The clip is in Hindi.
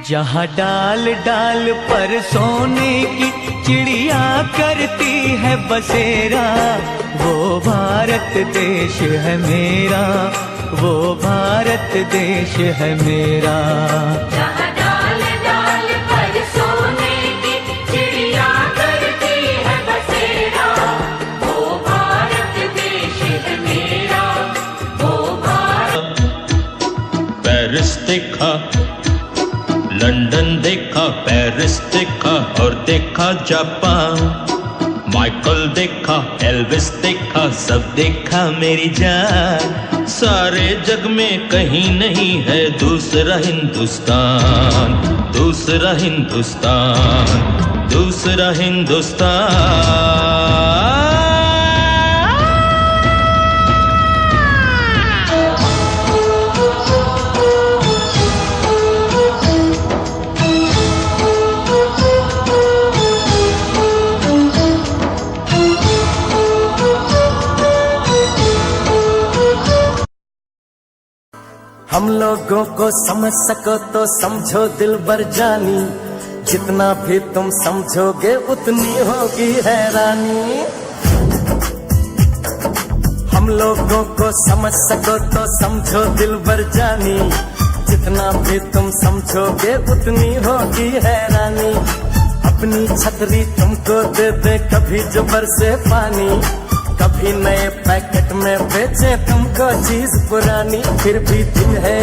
जहाँ डाल डाल पर सोने की चिड़िया करती है बसेरा, वो भारत देश है मेरा, वो भारत देश है मेरा। जहाँ डाल डाल पर सोने की चिड़िया करती है बसेरा, वो भारत देश है मेरा, वो भारत। पेरिस देखा, लंदन देखा, पेरिस देखा और देखा जापान। माइकल देखा, एल्विस देखा, सब देखा मेरी जान। सारे जग में कहीं नहीं है दूसरा हिंदुस्तान, दूसरा हिंदुस्तान, दूसरा हिंदुस्तान। हम लोगों को समझ सको तो समझो दिलबर जानी, जितना भी तुम समझोगे उतनी होगी हैरानी। हम लोगों को समझ सको तो समझो दिलबर जानी, जितना भी तुम समझोगे उतनी होगी हैरानी। अपनी छतरी तुमको दे दे कभी जो बरसे पानी, कभी नए पैकेट में बेचे तुमको चीज पुरानी, फिर भी दिल है